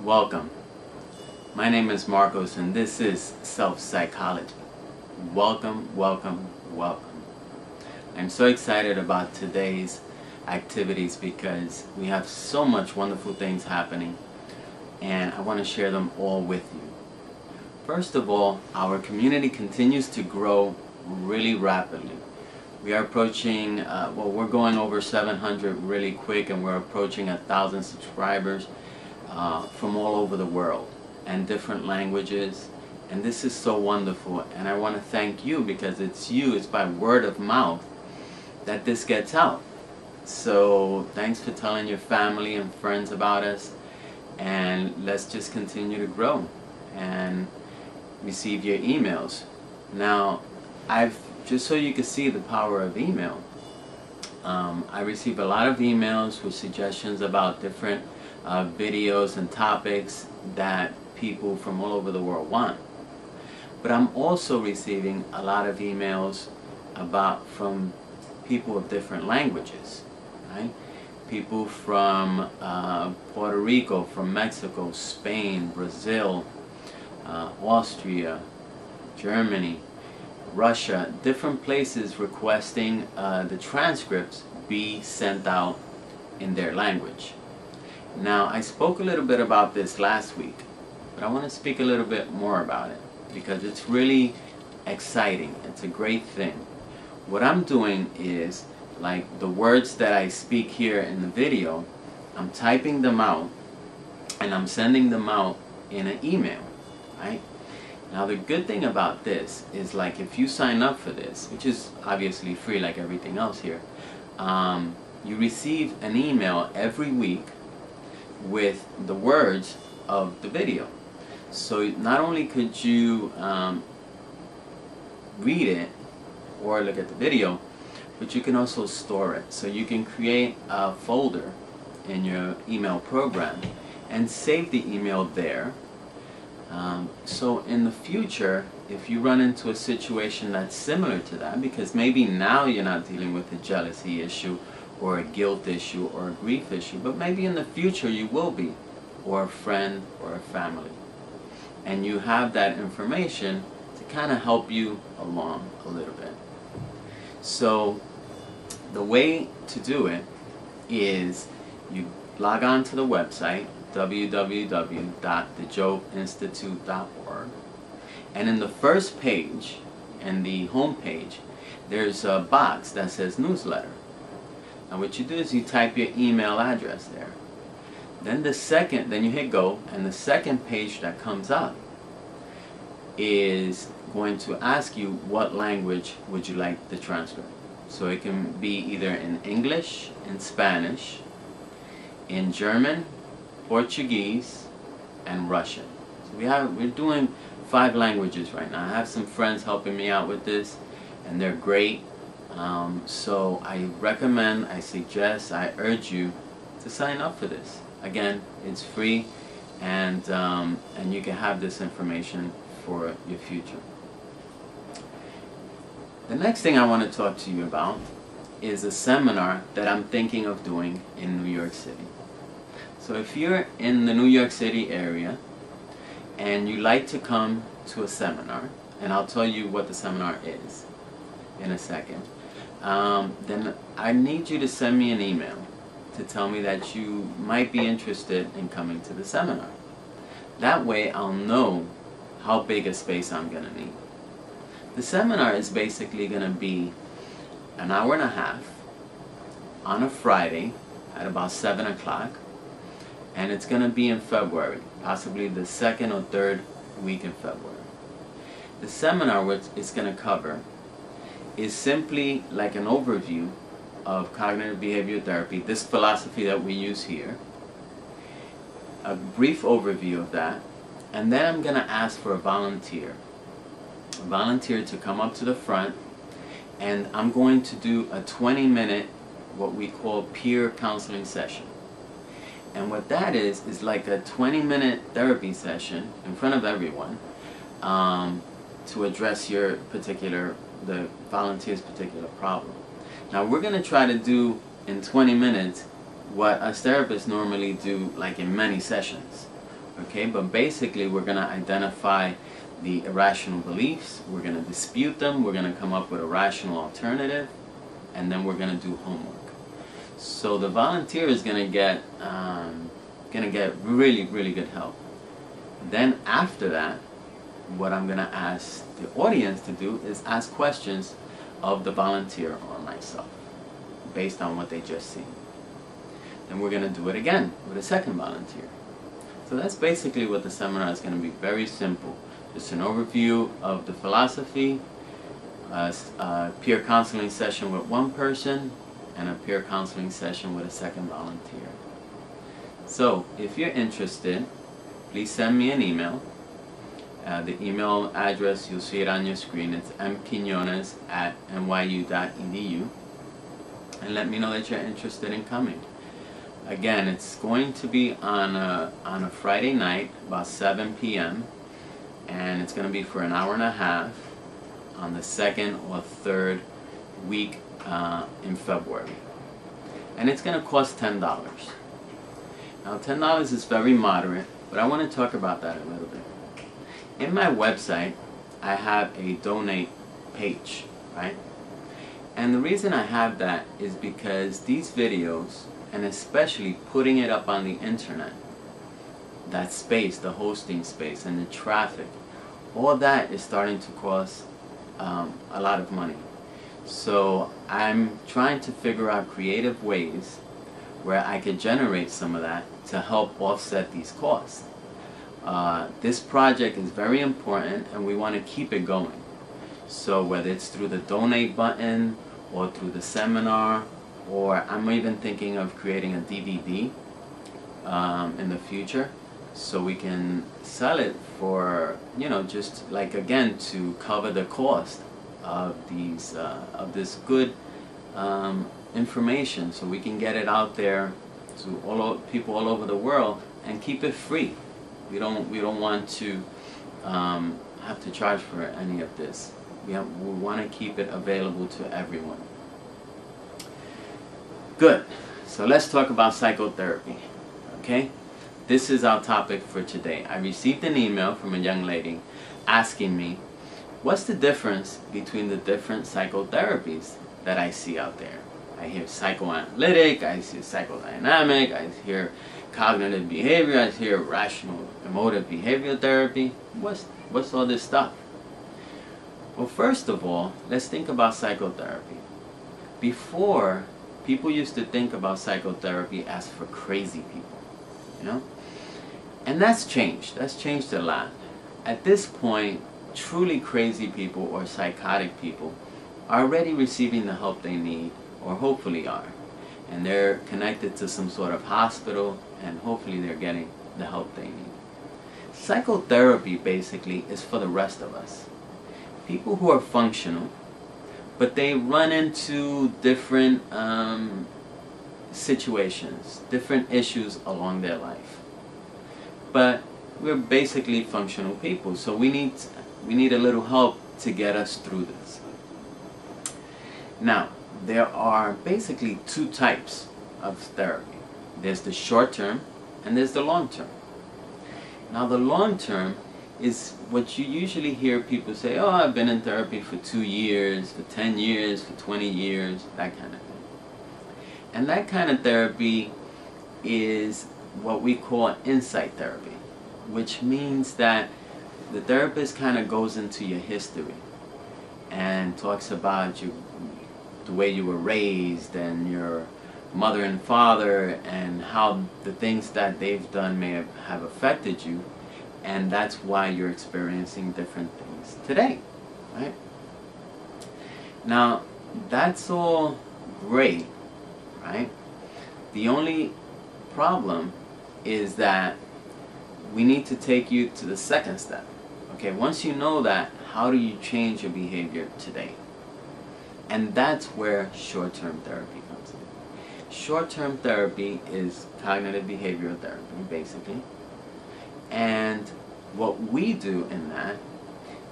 Welcome. My name is Marcos and this is Self-Psychology. Welcome, welcome, welcome. I'm so excited about today's activities because we have so much wonderful things happening and I want to share them all with you. First of all, our community continues to grow really rapidly. We are approaching, we're going over 700 really quick, and we're approaching 1,000 subscribers from all over the world and different languages. And this is so wonderful. And I want to thank you because it's by word of mouth that this gets out. So thanks for telling your family and friends about us. And let's just continue to grow and receive your emails. Now, just so you can see the power of email, I receive a lot of emails with suggestions about different videos and topics that people from all over the world want. But I'm also receiving a lot of emails from people of different languages, right? People from Puerto Rico, from Mexico, Spain, Brazil, Austria, Germany, Russia, different places requesting the transcripts be sent out in their language. Now, I spoke a little bit about this last week, but I want to speak a little bit more about it because it's really exciting. It's a great thing. What I'm doing is, like the words that I speak here in the video, I'm typing them out and I'm sending them out in an email, right? Now the good thing about this is, like, if you sign up for this, which is obviously free like everything else here, you receive an email every week with the words of the video. So not only could you read it or look at the video, but you can also store it. So you can create a folder in your email program and save the email there. So in the future, if you run into a situation that's similar to that, because maybe now you're not dealing with a jealousy issue or a guilt issue or a grief issue, but maybe in the future you will be, or a friend or a family, and you have that information to kind of help you along a little bit. So the way to do it is you log on to the website www.thejoeinstitute.org, and in the first page, in the home page, there's a box that says newsletter. And what you do is you type your email address there. Then you hit go, and the second page that comes up is going to ask you what language would you like the transcript. So it can be either in English, in Spanish, in German, Portuguese, and Russian. So we're doing 5 languages right now. I have some friends helping me out with this, and they're great. So I recommend, I suggest, I urge you to sign up for this. Again, it's free, and you can have this information for your future. The next thing I want to talk to you about is a seminar that I'm thinking of doing in New York City. So if you're in the New York City area and you like to come to a seminar, and I'll tell you what the seminar is in a second, then I need you to send me an email to tell me that you might be interested in coming to the seminar. That way I'll know how big a space I'm going to need. The seminar is basically going to be an hour and a half on a Friday at about 7 o'clock, and it's going to be in February, possibly the 2nd or 3rd week in February. The seminar, which it's going to cover, is simply like an overview of cognitive behavioral therapy, this philosophy that we use here, a brief overview of that, and then I'm going to ask for a volunteer to come up to the front, and I'm going to do a 20-minute, what we call peer counseling session. And what that is like a 20-minute therapy session in front of everyone to address the volunteer's particular problem. Now we're going to try to do in 20 minutes what us therapists normally do like in many sessions, Okay, but basically we're going to identify the irrational beliefs, we're going to dispute them, we're going to come up with a rational alternative, and then we're going to do homework. So the volunteer is going to get really, really good help. Then after that, what I'm going to ask the audience to do is ask questions of the volunteer or myself based on what they just seen. Then we're going to do it again with a second volunteer. So that's basically what the seminar is going to be. Very simple. Just an overview of the philosophy, a peer counseling session with one person, and a peer counseling session with a second volunteer. So if you're interested, please send me an email. The email address, you'll see it on your screen. It's mquinones@nyu.edu, and let me know that you're interested in coming. Again, it's going to be on a Friday night, about 7 p.m., and it's going to be for an hour and a half on the second or third week in February. And it's going to cost $10. Now, $10 is very moderate, but I want to talk about that a little bit. In my website, I have a donate page, right? And the reason I have that is because these videos, and especially putting it up on the internet, that space, the hosting space, and the traffic, all that is starting to cost a lot of money. So I'm trying to figure out creative ways where I could generate some of that to help offset these costs. This project is very important, and we want to keep it going. So whether it's through the donate button or through the seminar, or I'm even thinking of creating a DVD in the future, so we can sell it for, you know, just like, again, to cover the cost of these this good information, so we can get it out there to people all over the world and keep it free. We don't want to have to charge for any of this. We want to keep it available to everyone. Good. So let's talk about psychotherapy. Okay? This is our topic for today. I received an email from a young lady asking me, what's the difference between the different psychotherapies that I see out there? I hear psychoanalytic, I see psychodynamic, I hear cognitive behavior, I hear rational emotive behavioral therapy. What's all this stuff? Well, first of all, let's think about psychotherapy. Before, people used to think about psychotherapy as for crazy people, you know? And that's changed. That's changed a lot. At this point, truly crazy people or psychotic people are already receiving the help they need, or hopefully are. And they're connected to some sort of hospital, and hopefully they're getting the help they need. Psychotherapy basically is for the rest of us. People who are functional, but they run into different situations, different issues along their life. But we're basically functional people, so we need a little help to get us through this. Now, there are basically two types of therapy. There's the short term and there's the long term. Now, the long term is what you usually hear people say, oh, I've been in therapy for 2 years, for 10 years, for 20 years, that kind of thing. And that kind of therapy is what we call insight therapy, which means that the therapist kind of goes into your history and talks about the way you were raised and your mother and father and how the things that they've done may have affected you, and that's why you're experiencing different things today, right? Now, that's all great, right? The only problem is that we need to take you to the second step. Okay, once you know that, how do you change your behavior today? And that's where short-term therapy comes in. Short-term therapy is cognitive behavioral therapy, basically. And what we do in that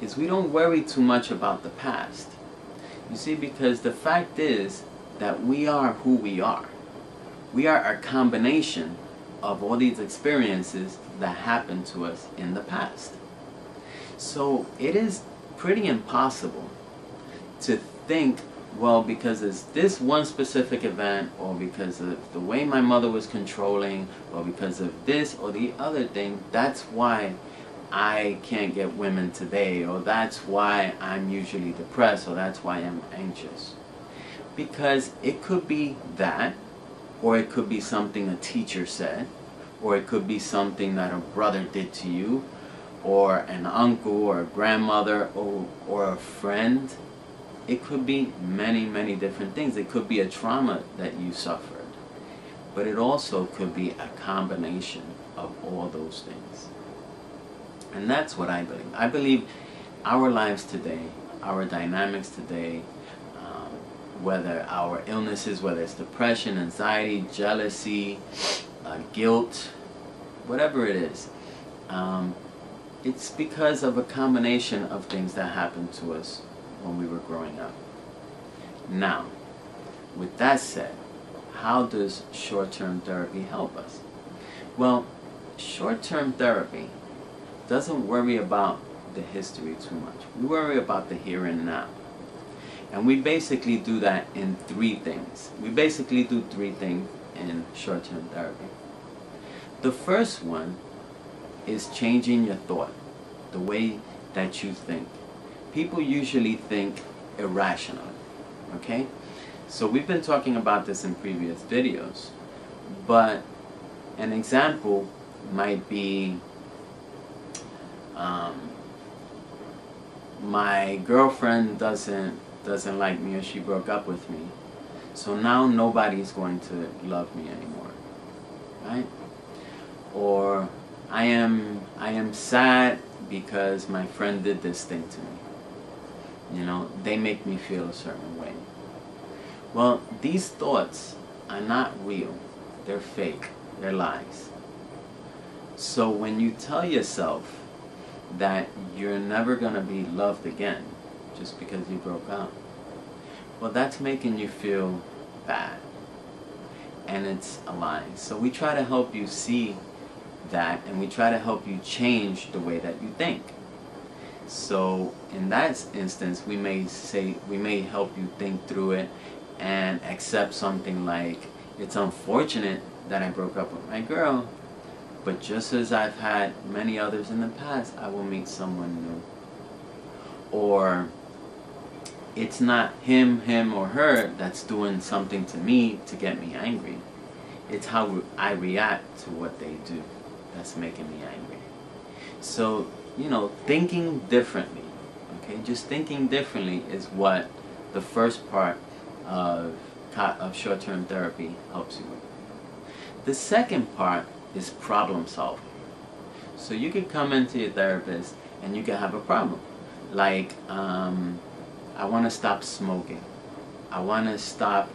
is we don't worry too much about the past. You see, because the fact is that we are who we are. We are a combination of all these experiences that happened to us in the past. So it is pretty impossible to think, well, because it's this one specific event, or because of the way my mother was controlling, or because of this or the other thing, that's why I can't get women today, or that's why I'm usually depressed, or that's why I'm anxious. Because it could be that, or it could be something a teacher said, or it could be something that a brother did to you, or an uncle, or a grandmother, or a friend. It could be many, many different things. It could be a trauma that you suffered. But it also could be a combination of all those things. And that's what I believe. I believe our lives today, our dynamics today, whether our illnesses, whether it's depression, anxiety, jealousy, guilt, whatever it is, it's because of a combination of things that happened to us when we were growing up. Now, with that said, how does short-term therapy help us? Well, short-term therapy doesn't worry about the history too much. We worry about the here and now. And we basically do that in three things. We basically do three things in short-term therapy. The first one is changing your thought, the way that you think. People usually think irrationally, okay? So we've been talking about this in previous videos, but an example might be my girlfriend doesn't like me, or she broke up with me, so now nobody's going to love me anymore, right? Or I am sad because my friend did this thing to me. You know, they make me feel a certain way. Well, these thoughts are not real. They're fake. They're lies. So when you tell yourself that you're never going to be loved again just because you broke up, well, that's making you feel bad. And it's a lie. So we try to help you see that, and we try to help you change the way that you think. So in that instance, we may help you think through it and accept something like, it's unfortunate that I broke up with my girl, but just as I've had many others in the past, I will meet someone new. Or it's not him or her that's doing something to me to get me angry. It's how I react to what they do that's making me angry. So, you know, thinking differently, okay? Just thinking differently is what the first part of short-term therapy helps you with. The second part is problem solving. So you can come into your therapist and you can have a problem. Like, I want to stop smoking. I want to stop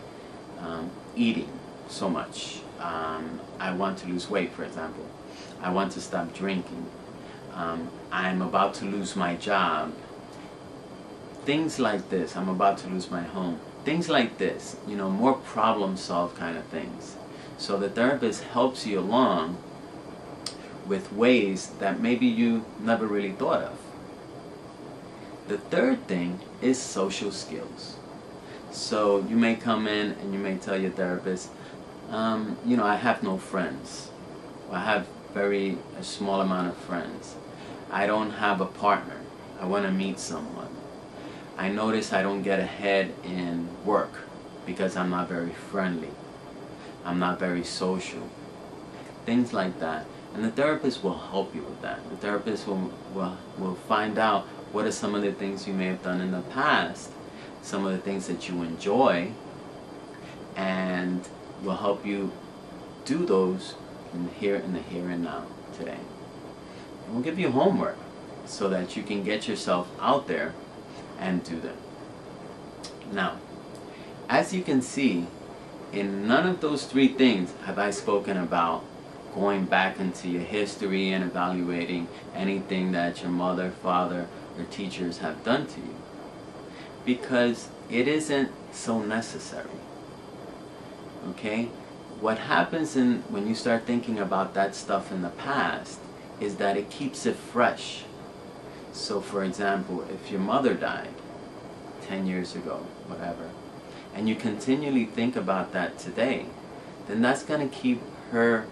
eating so much. I want to lose weight, for example. I want to stop drinking. I'm about to lose my job. Things like this. I'm about to lose my home. Things like this. You know, more problem solve kind of things. So the therapist helps you along with ways that maybe you never really thought of. The third thing is social skills. So you may come in and you may tell your therapist, you know, I have no friends. I have a small amount of friends. I don't have a partner. I want to meet someone. I notice I don't get ahead in work because I'm not very friendly. I'm not very social. Things like that. And the therapist will help you with that. The therapist will find out what are some of the things you may have done in the past, some of the things that you enjoy, and will help you do those in the here and now today. And we'll give you homework so that you can get yourself out there and do them. Now, as you can see, in none of those three things have I spoken about going back into your history and evaluating anything that your mother, father, or teachers have done to you, because it isn't so necessary. Okay? what happens when you start thinking about that stuff in the past is that it keeps it fresh. So for example, if your mother died 10 years ago, whatever, and you continually think about that today, then that's going to keep her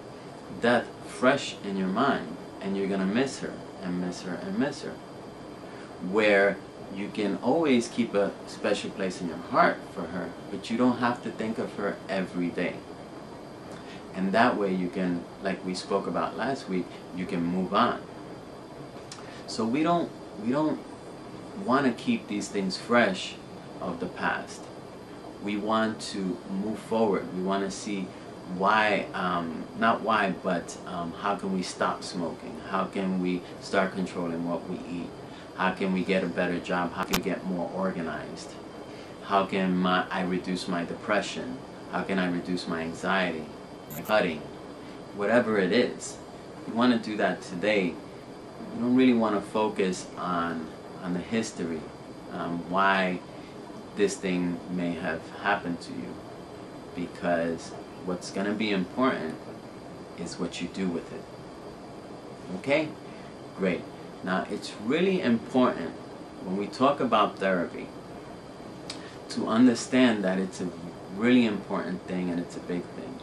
death fresh in your mind, and you're going to miss her and miss her and miss her. Where you can always keep a special place in your heart for her, but you don't have to think of her every day. And that way you can, like we spoke about last week, you can move on. So we don't want to keep these things fresh of the past. We want to move forward. We want to see why, not why, but how can we stop smoking? How can we start controlling what we eat? How can we get a better job? How can we get more organized? How can I reduce my depression? How can I reduce my anxiety? Cutting, whatever it is. You want to do that today. You don't really want to focus on the history, why this thing may have happened to you, because what's going to be important is what you do with it. Okay? Great. Now, it's really important when we talk about therapy to understand that it's a really important thing and it's a big thing.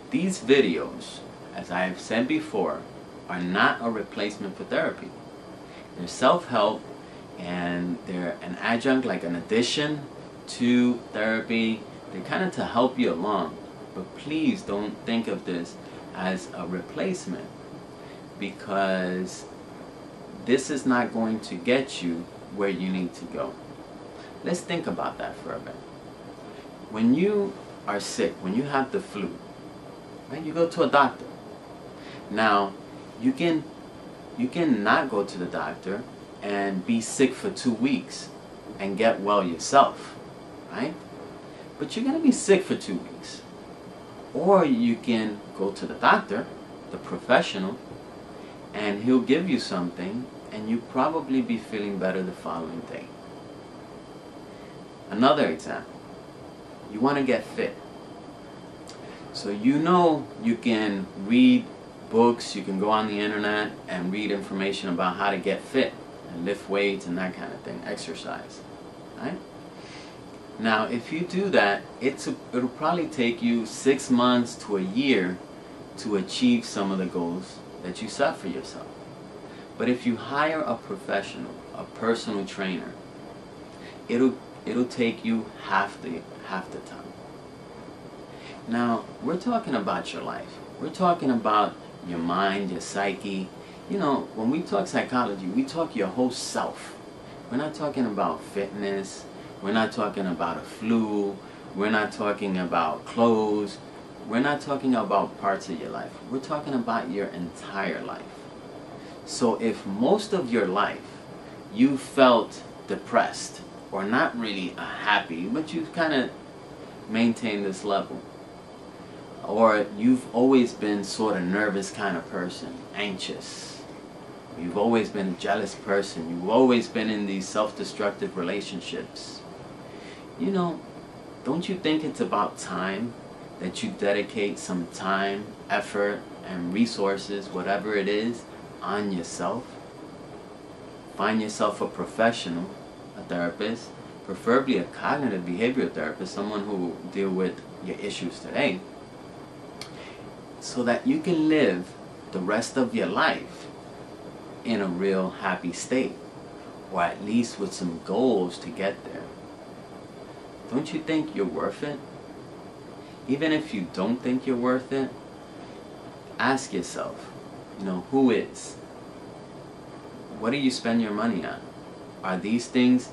These videos, as I have said before, are not a replacement for therapy. They're self-help, and they're an adjunct, like an addition to therapy. They're kind of to help you along. But please don't think of this as a replacement, because this is not going to get you where you need to go. Let's think about that for a bit. When you are sick, when you have the flu, right, you go to a doctor. Now, you can not go to the doctor and be sick for 2 weeks and get well yourself, right? But you're going to be sick for 2 weeks. Or you can go to the doctor, the professional, and he'll give you something, and you'll probably be feeling better the following day. Another example, you want to get fit. So you know you can read books, you can go on the internet and read information about how to get fit and lift weights and that kind of thing, exercise, right? Now, if you do that, it'll probably take you 6 months to a year to achieve some of the goals that you set for yourself. But if you hire a professional, a personal trainer, it'll take you half the time. Now, we're talking about your life. We're talking about your mind, your psyche. You know, when we talk psychology, we talk your whole self. We're not talking about fitness. We're not talking about a flu. We're not talking about clothes. We're not talking about parts of your life. We're talking about your entire life. So if most of your life you felt depressed, or not really happy, but you kind of maintain this level, or you've always been sort of nervous kind of person, anxious, you've always been a jealous person, you've always been in these self-destructive relationships, you know, don't you think it's about time that you dedicate some time, effort, and resources, whatever it is, on yourself? Find yourself a professional, a therapist, preferably a cognitive behavioral therapist, someone who will deal with your issues today, so that you can live the rest of your life in a real happy state, or at least with some goals to get there. Don't you think you're worth it? Even if you don't think you're worth it, ask yourself, you know, who is? What do you spend your money on? Are these things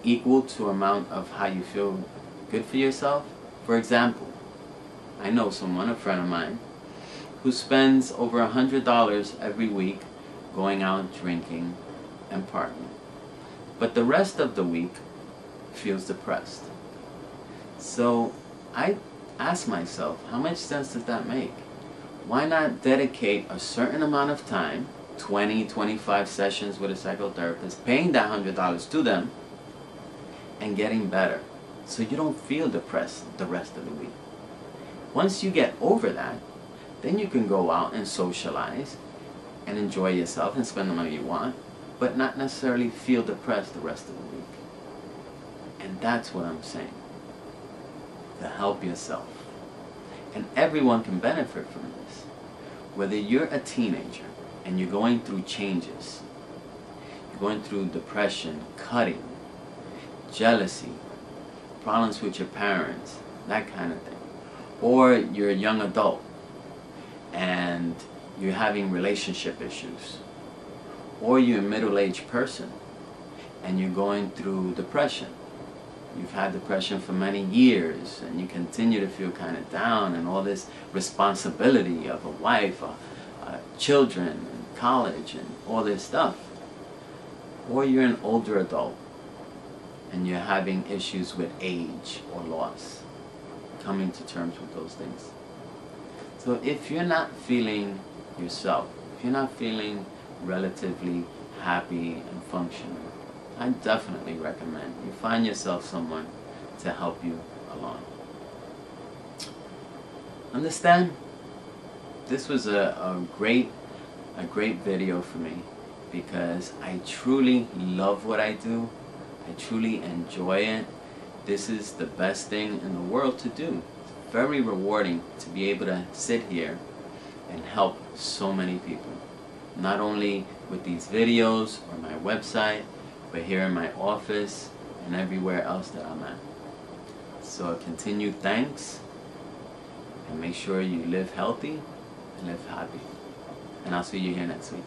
equal to amount of how you feel good for yourself? For example, I know someone, a friend of mine, who spends over $100 every week going out drinking and partying, but the rest of the week feels depressed. So I ask myself, how much sense does that make? Why not dedicate a certain amount of time, 20, 25 sessions with a psychotherapist, paying that $100 to them, and getting better, so you don't feel depressed the rest of the week? Once you get over that, then you can go out and socialize and enjoy yourself and spend the money you want, but not necessarily feel depressed the rest of the week. And that's what I'm saying. To help yourself. And everyone can benefit from this. Whether you're a teenager and you're going through changes, you're going through depression, cutting, jealousy, problems with your parents, that kind of thing. Or you're a young adult and you're having relationship issues. Or you're a middle-aged person and you're going through depression. You've had depression for many years and you continue to feel kind of down, and all this responsibility of a wife, children, and college, and all this stuff. Or you're an older adult and you're having issues with age or loss, coming to terms with those things. So if you're not feeling yourself, if you're not feeling relatively happy and functional, I definitely recommend you find yourself someone to help you along. Understand? This was a great video for me, because I truly love what I do. I truly enjoy it. This is the best thing in the world to do. It's very rewarding to be able to sit here and help so many people. Not only with these videos or my website, but here in my office and everywhere else that I'm at. So continued thanks, and make sure you live healthy and live happy. And I'll see you here next week.